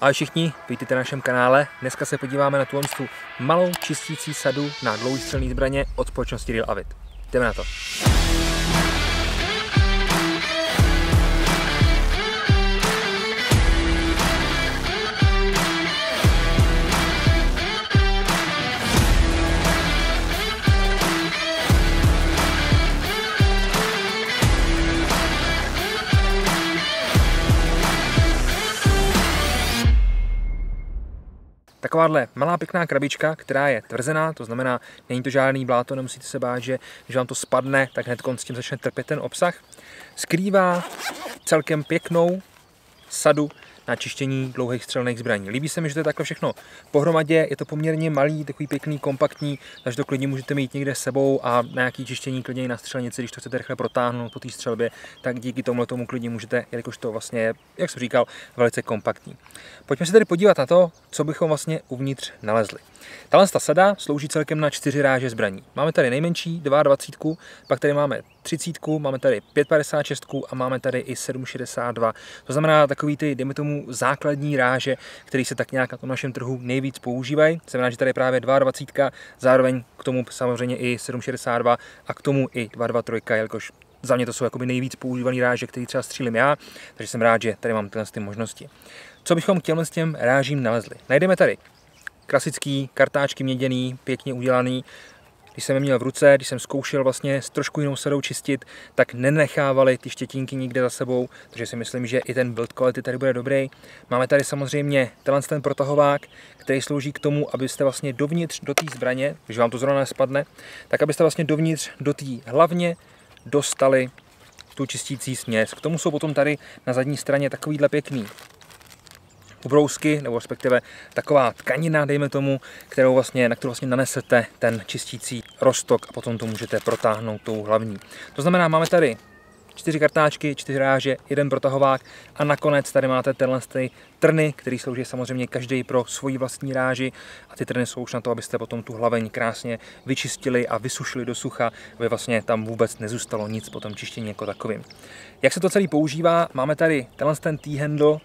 Ahoj všichni, vítejte na našem kanále. Dneska se podíváme na tu malou čistící sadu na dlouhostřelné zbraně od společnosti Real Avid. Jdeme na to. Takováhle malá pěkná krabička, která je tvrzená, to znamená, není to žádný bláto, nemusíte se bát, že když vám to spadne, tak hned s tím začne trpět ten obsah. Skrývá celkem pěknou sadu na čištění dlouhých střelných zbraní. Líbí se mi, že to je takhle všechno pohromadě, je to poměrně malý, takový pěkný, kompaktní, takže to klidně můžete mít někde s sebou a na nějaký čištění klidně i na střelnici, když to chcete rychle protáhnout po té střelbě, tak díky tomu klidně můžete, jelikož to vlastně je, jak jsem říkal, velice kompaktní. Pojďme se tedy podívat na to, co bychom vlastně uvnitř nalezli. Tahle sada slouží celkem na 4 ráže zbraní. Máme tady nejmenší 22, pak tady máme 30, máme tady 5,56 a máme tady i 7,62. To znamená takový ty, dejme tomu, základní ráže, které se tak nějak na tom našem trhu nejvíc používají. Znamená, že tady je právě 22, zároveň k tomu samozřejmě i 7,62 a k tomu i 2,23, jelikož za mě to jsou jakoby nejvíc používaný ráže, který třeba střílím já, takže jsem rád, že tady mám tyhle možnosti. Co bychom k těm rážím nalezli? Najdeme tady klasický kartáčky měděný, pěkně udělaný. Když jsem je měl v ruce, když jsem zkoušel vlastně s trošku jinou sadou čistit, tak nenechávali ty štětínky nikde za sebou, takže si myslím, že i ten build quality tady bude dobrý. Máme tady samozřejmě ten protahovák, který slouží k tomu, abyste vlastně dovnitř do té zbraně, když vám to zrovna nespadne, tak abyste vlastně dovnitř do té hlavně dostali tu čistící směs. K tomu jsou potom tady na zadní straně takovýhle pěkný ubrousky, nebo respektive taková tkanina, dejme tomu, na kterou vlastně nanesete ten čistící roztok a potom to můžete protáhnout tou hlavní. To znamená, máme tady 4 kartáčky, 4 ráže, 1 protahovák a nakonec tady máte ty trny, který slouží samozřejmě každý pro svoji vlastní ráži a ty trny jsou už na to, abyste potom tu hlaveň krásně vyčistili a vysušili do sucha, aby vlastně tam vůbec nezůstalo nic po tom čištění jako takovým. Jak se to celý používá? Máme tady ten T-handle,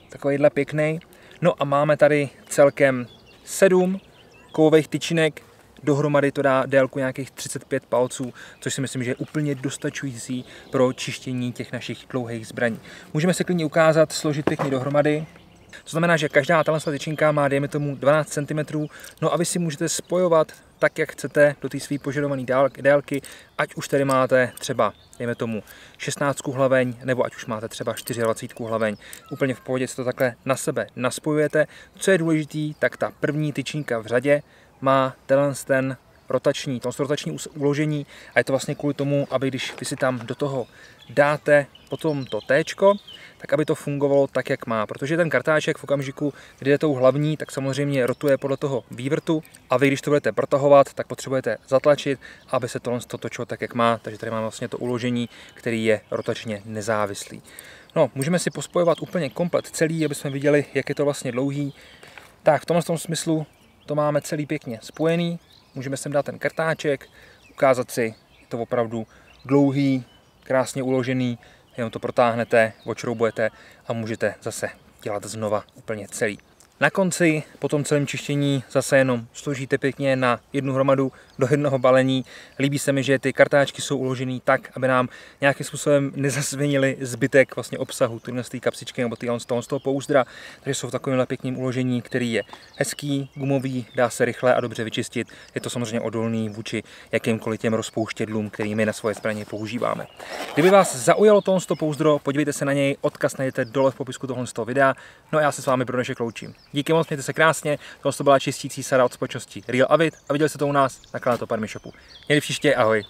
takovýhle pěkný. No a máme tady celkem 7 kovových tyčinek, dohromady to dá délku nějakých 35 palců, což si myslím, že je úplně dostačující pro čištění těch našich dlouhých zbraní. Můžeme se klidně ukázat, složit pěkně dohromady. To znamená, že každá tato tyčinka má, dejme tomu, 12 cm, no a vy si můžete spojovat tak, jak chcete, do té své požadované délky, ať už tady máte třeba, dejme tomu, 16 hlaveň, nebo ať už máte třeba 24 hlaveň. Úplně v pohodě si to takhle na sebe naspojujete. Co je důležitý, tak ta první tyčinka v řadě má ten rotační uložení a je to vlastně kvůli tomu, aby když vy si tam do toho dáte potom to téčko, tak aby to fungovalo tak, jak má, protože ten kartáček v okamžiku, kdy je tou hlavní, tak samozřejmě rotuje podle toho vývrtu a vy, když to budete protahovat, tak potřebujete zatlačit, aby se to točilo tak, jak má, takže tady máme vlastně to uložení, který je rotačně nezávislý. No, můžeme si pospojovat úplně komplet celý, aby jsme viděli, jak je to vlastně dlouhý. Tak v tomhle smyslu to máme celý pěkně spojený, můžeme sem dát ten kartáček, ukázat si, je to opravdu dlouhý, krásně uložený, jenom to protáhnete, odšroubujete a můžete zase dělat znova úplně celý. Na konci po tom celém čištění zase jenom složíte pěkně na jednu hromadu do jednoho balení. Líbí se mi, že ty kartáčky jsou uložený tak, aby nám nějakým způsobem nezasvinili zbytek vlastně obsahu z té kapsičky nebo z toho pouzdra. Takže jsou v takovémhle pěkným uložení, který je hezký, gumový, dá se rychle a dobře vyčistit. Je to samozřejmě odolný vůči jakýmkoliv těm rozpouštědlům, který my na svoje zbraně používáme. Kdyby vás zaujalo tohle pouzdro, podívejte se na něj, odkaz najdete dole v popisku tohle videa. No a já se s vámi pro dnešek loučím. Díky moc, mějte se krásně, tohle to byla čistící sada od společnosti Real Avid a viděli jste to u nás na kanále Top Army Shopu. Měli příště, ahoj.